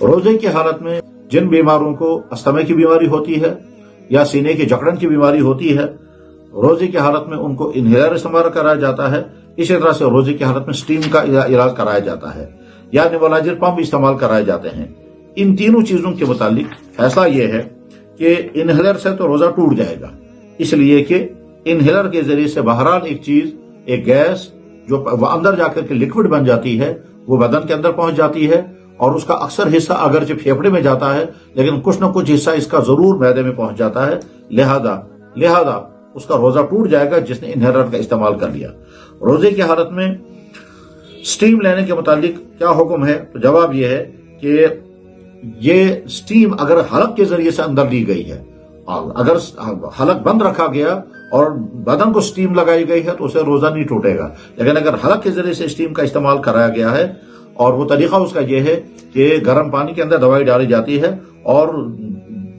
روزے کی حالت میں جن بیماروں کو استھما کی بیماری ہوتی ہے یا سینے کی جکڑن کی بیماری ہوتی ہے، روزے کی حالت میں ان کو انہیلر استعمال کرایا جاتا ہے. اسی طرح سے روزے کی حالت میں سٹیم کا علاج کرایا جاتا ہے یا نیبولائزر پمپ استعمال کرائے جاتے ہیں. ان تینوں چیزوں کے متعلق فیصلہ یہ ہے کہ انہیلر سے تو روزہ ٹوٹ جائے گا، اس لیے کہ انہیلر کے ذریعے سے بہرحال ایک گیس جو اندر جا کر کے لکوڈ بن جاتی ہے وہ بدن کے اندر پہنچ جاتی ہے، اور اس کا اکثر حصہ اگرچہ پھیپھڑے میں جاتا ہے لیکن کچھ نہ کچھ حصہ اس کا ضرور معدے میں پہنچ جاتا ہے. لہذا اس کا روزہ ٹوٹ جائے گا جس نے انہیلر کا استعمال کر لیا. روزے کی حالت میں سٹیم لینے کے متعلق کیا حکم ہے؟ تو جواب یہ ہے کہ یہ سٹیم اگر حلق کے ذریعے سے اندر لی گئی ہے، اگر حلق بند رکھا گیا اور بدن کو سٹیم لگائی گئی ہے تو اسے روزہ نہیں ٹوٹے گا. لیکن اگر حلق کے ذریعے سے سٹیم کا استعمال کرایا گیا ہے، اور وہ طریقہ اس کا یہ ہے کہ گرم پانی کے اندر دوائی ڈالی جاتی ہے اور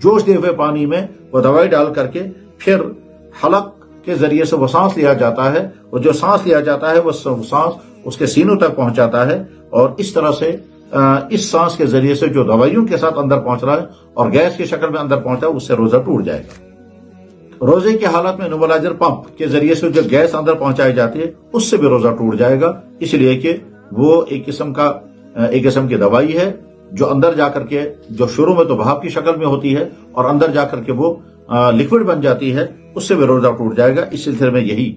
جوش دے ہوئے پانی میں وہ دوائی ڈال کر کے پھر حلق کے ذریعے سے وہ سانس لیا جاتا ہے، اور جو سانس لیا جاتا ہے وہ سانس اس کے سینوں تک پہنچ جاتا ہے، اور اس طرح سے اس سانس کے ذریعے سے جو دوائیوں کے ساتھ اندر پہنچ رہا ہے اور گیس کی شکل میں اندر پہنچا ہے اس سے روزہ ٹوٹ جائے گا. روزے کی حالت میں نیبولائزر پمپ کے ذریعے سے جو گیس اندر پہنچائی جاتی ہے اس سے بھی روزہ ٹوٹ جائے گا، اس لیے کہ وہ ایک قسم کی دوائی ہے جو اندر جا کر کے جو شروع میں تو بھاپ کی شکل میں ہوتی ہے اور اندر جا کر کے وہ لکوڈ بن جاتی ہے، اس سے بھی روزہ ٹوٹ جائے گا. اس سلسلے میں یہی